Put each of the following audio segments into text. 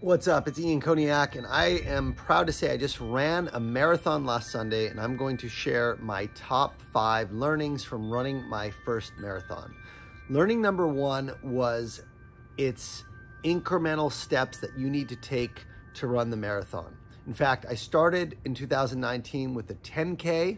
What's up? It's Ian Koniak, and I am proud to say I just ran a marathon last Sunday, and I'm going to share my top 5 learnings from running my first marathon. Learning number 1 was it's incremental steps that you need to take to run the marathon. In fact, I started in 2019 with a 10K,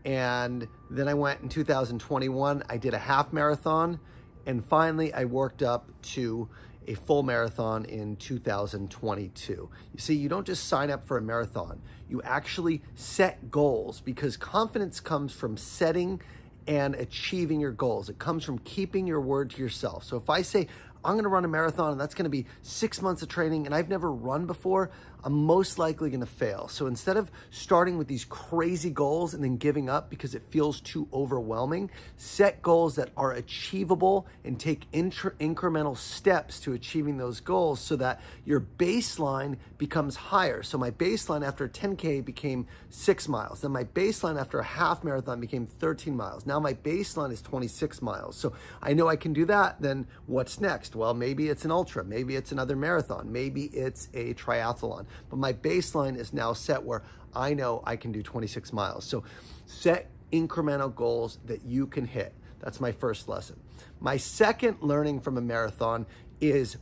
and then I went in 2021, I did a half marathon, and finally I worked up to a full marathon in 2022. You see, you don't just sign up for a marathon, you actually set goals, because confidence comes from setting and achieving your goals. It comes from keeping your word to yourself. So if I say, I'm gonna run a marathon and that's gonna be 6 months of training and I've never run before, I'm most likely gonna fail. So instead of starting with these crazy goals and then giving up because it feels too overwhelming, set goals that are achievable and take incremental steps to achieving those goals so that your baseline becomes higher. So my baseline after a 10K became 6 miles. Then my baseline after a half marathon became 13 miles. Now my baseline is 26 miles. So I know I can do that. Then what's next? Well, maybe it's an ultra, maybe it's another marathon, maybe it's a triathlon. But my baseline is now set where I know I can do 26 miles. So set incremental goals that you can hit. That's my first lesson. My second learning from a marathon is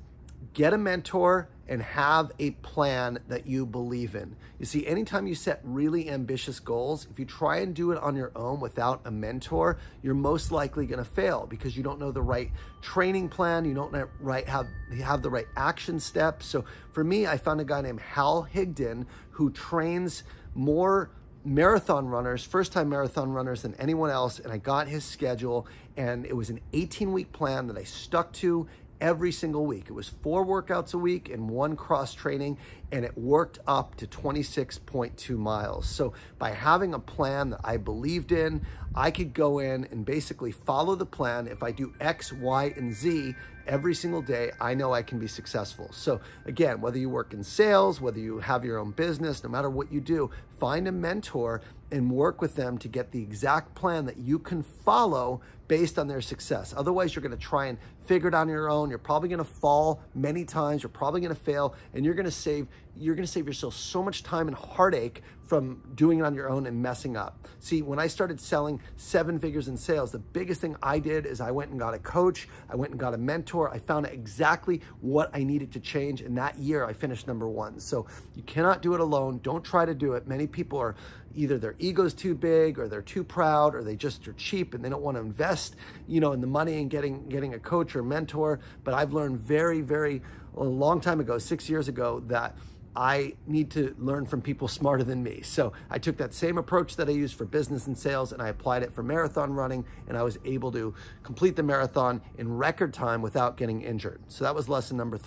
get a mentor and have a plan that you believe in. You see, anytime you set really ambitious goals, if you try and do it on your own without a mentor, you're most likely gonna fail because you don't know the right training plan, you don't have the right action steps. So for me, I found a guy named Hal Higdon who trains more marathon runners, first-time marathon runners than anyone else, and I got his schedule, and it was an 18-week plan that I stuck to every single week. It was 4 workouts a week and 1 cross training, and it worked up to 26.2 miles. So by having a plan that I believed in, I could go in and basically follow the plan. If I do X, Y, and Z every single day, I know I can be successful. So again, whether you work in sales, whether you have your own business, no matter what you do, find a mentor and work with them to get the exact plan that you can follow based on their success. Otherwise, you're gonna try and figure it on your own. You're probably gonna fall many times. You're probably gonna fail, and you're gonna save yourself so much time and heartache from doing it on your own and messing up. See, when I started selling 7 figures in sales, the biggest thing I did is I went and got a coach. I went and got a mentor. I found out exactly what I needed to change, and that year I finished number 1. So you cannot do it alone. Don't try to do it. Many people are either their ego's too big, or they're too proud, or they just are cheap and they don't want to invest, in the money and getting a coach or mentor. But I've learned a long time ago, 6 years ago, that I need to learn from people smarter than me. So I took that same approach that I used for business and sales, and I applied it for marathon running, and I was able to complete the marathon in record time without getting injured. So that was lesson number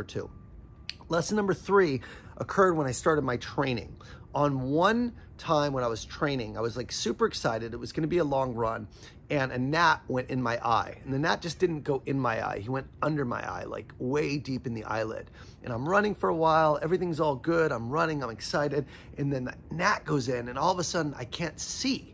2. Lesson number 3 occurred when I started my training. On one time when I was training, I was like super excited. It was gonna be a long run, and a gnat went in my eye. And the gnat just didn't go in my eye. He went under my eye, like way deep in the eyelid. And I'm running for a while, everything's all good, I'm running, I'm excited, and then the gnat goes in, and all of a sudden I can't see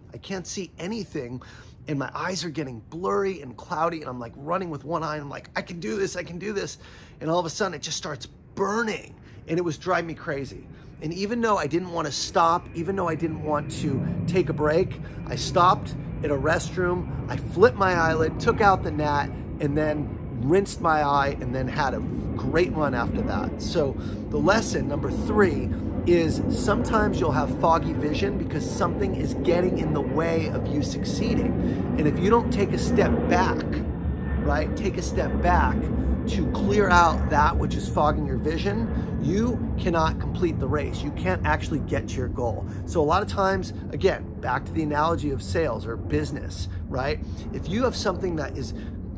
anything, and my eyes are getting blurry and cloudy, and I'm like running with one eye, and I'm like, I can do this, and all of a sudden it just starts burning, and it was driving me crazy. And even though I didn't want to stop, even though I didn't want to take a break, I stopped at a restroom, I flipped my eyelid, took out the gnat, and then rinsed my eye, and then had a great run after that. So the lesson number 3 is sometimes you'll have foggy vision because something is getting in the way of you succeeding. And if you don't take a step back, right, to clear out that which is fogging your vision, you cannot complete the race. You can't actually get to your goal. So a lot of times, again, back to the analogy of sales or business, right? If you have something that is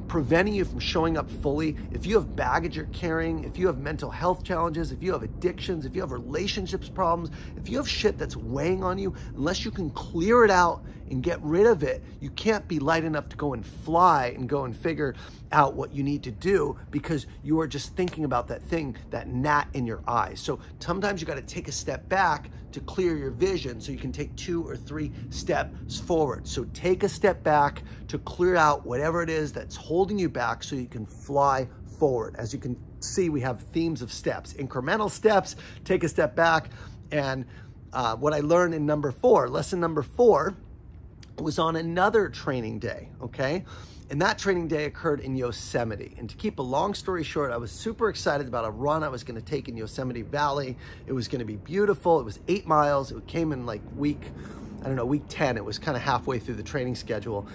preventing you from showing up fully, if you have baggage you're carrying, if you have mental health challenges, if you have addictions, if you have relationships problems, if you have shit that's weighing on you, unless you can clear it out and get rid of it, you can't be light enough to go and fly and go and figure out what you need to do because you are just thinking about that thing, that gnat in your eye. So sometimes you got to take a step back to clear your vision so you can take 2 or 3 steps forward. So take a step back to clear out whatever it is that's holding you back so you can fly forward. As you can see we have themes of steps, incremental steps, take a step back. And what I learned in lesson number 4, was on another training day, okay? And that training day occurred in Yosemite. And to keep a long story short, I was super excited about a run I was gonna take in Yosemite Valley. It was gonna be beautiful. It was 8 miles. It came in like week 10. It was kind of halfway through the training schedule.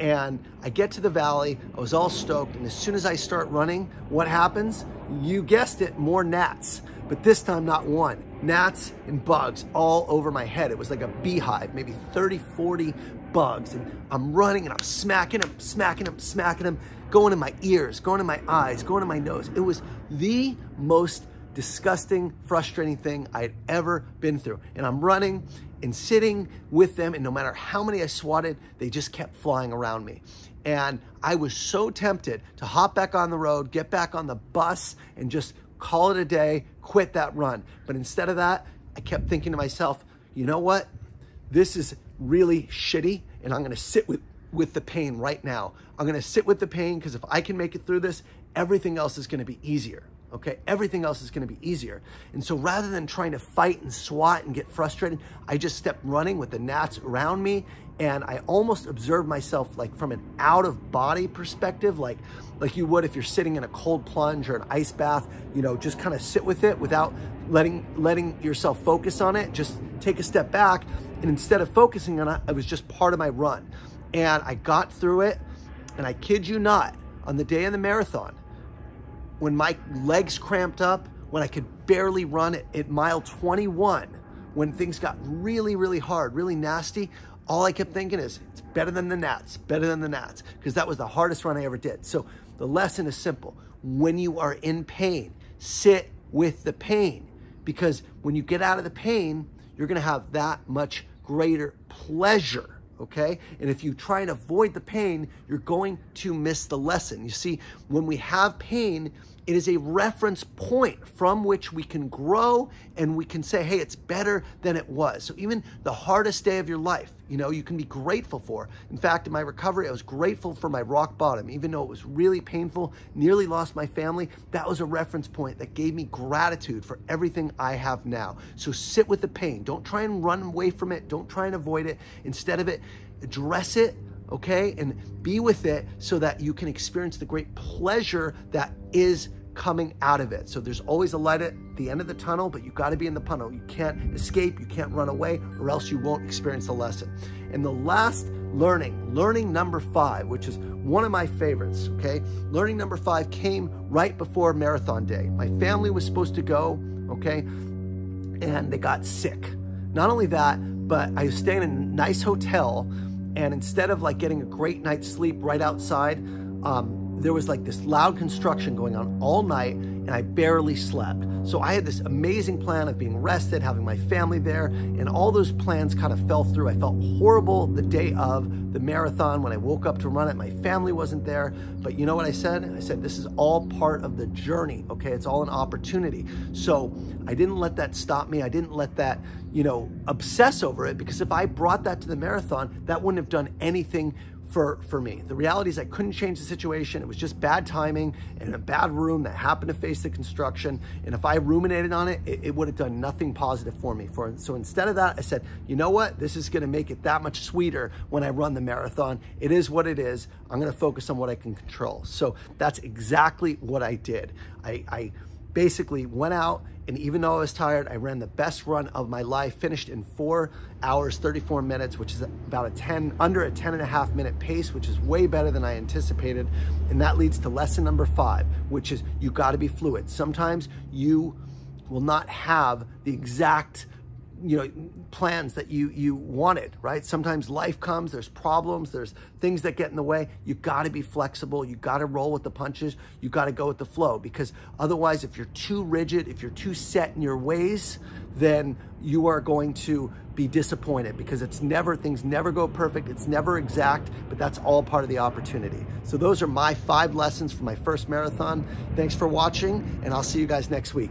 And I get to the valley, I was all stoked. And as soon as I start running, what happens? You guessed it, more gnats. But this time, not one. Gnats and bugs all over my head. It was like a beehive, maybe 30, 40 bugs. And I'm running and I'm smacking them, going in my ears, going in my eyes, going in my nose. It was the most disgusting, frustrating thing I'd ever been through. And I'm running and sitting with them, and no matter how many I swatted, they just kept flying around me. And I was so tempted to hop back on the road, get back on the bus, and just call it a day, quit that run. But instead of that, I kept thinking to myself, you know what? This is really shitty, and I'm gonna sit with the pain right now. I'm gonna sit with the pain, because if I can make it through this, everything else is gonna be easier. Okay, everything else is gonna be easier. And so rather than trying to fight and swat and get frustrated, I just stepped running with the gnats around me, and I almost observed myself like from an out of body perspective, like you would if you're sitting in a cold plunge or an ice bath, you know, just kind of sit with it without letting yourself focus on it. Just take a step back, and instead of focusing on it, it was just part of my run. And I got through it, and I kid you not, on the day of the marathon, when my legs cramped up, when I could barely run at mile 21, when things got really, really hard, really nasty, all I kept thinking is, it's better than the gnats, because that was the hardest run I ever did. So the lesson is simple. When you are in pain, sit with the pain, because when you get out of the pain, you're gonna have that much greater pleasure. Okay? And if you try and avoid the pain, you're going to miss the lesson. You see, when we have pain, it is a reference point from which we can grow, and we can say, hey, it's better than it was. So even the hardest day of your life, you know, you can be grateful for. In fact, in my recovery, I was grateful for my rock bottom. Even though it was really painful, nearly lost my family, that was a reference point that gave me gratitude for everything I have now. So sit with the pain. Don't try and run away from it. Don't try and avoid it. Instead of it, address it, okay? And be with it so that you can experience the great pleasure that is coming out of it. So there's always a light at the end of the tunnel, but you got to be in the tunnel. You can't escape, you can't run away, or else you won't experience the lesson. And the last learning number 5, which is one of my favorites, okay? Learning number 5 came right before marathon day. My family was supposed to go, okay? And they got sick. Not only that, but I was staying in a nice hotel, and instead of like getting a great night's sleep right outside, there was like this loud construction going on all night, and I barely slept. So I had this amazing plan of being rested, having my family there, and all those plans kind of fell through. I felt horrible the day of the marathon when I woke up to run it. My family wasn't there, but you know what I said? I said, this is all part of the journey, okay? It's all an opportunity. So I didn't let that stop me. I didn't let that, you know, obsess over it, because if I brought that to the marathon, that wouldn't have done anything for me. The reality is I couldn't change the situation. It was just bad timing and a bad room that happened to face the construction. And if I ruminated on it, it would have done nothing positive for me. So instead of that, I said, you know what? This is going to make it that much sweeter when I run the marathon. It is what it is. I'm going to focus on what I can control. So that's exactly what I did. I basically went out, and even though I was tired, I ran the best run of my life, finished in 4 hours, 34 minutes, which is about under a 10.5 minute pace, which is way better than I anticipated. And that leads to lesson number 5, which is you got to be fluid. Sometimes you will not have the exact, you know, plans that you wanted, right? Sometimes life comes, there's problems, there's things that get in the way. You got to be flexible. You got to roll with the punches. You got to go with the flow, because otherwise, if you're too rigid, if you're too set in your ways, then you are going to be disappointed, because things never go perfect. It's never exact, but that's all part of the opportunity. So those are my 5 lessons from my first marathon. Thanks for watching, and I'll see you guys next week.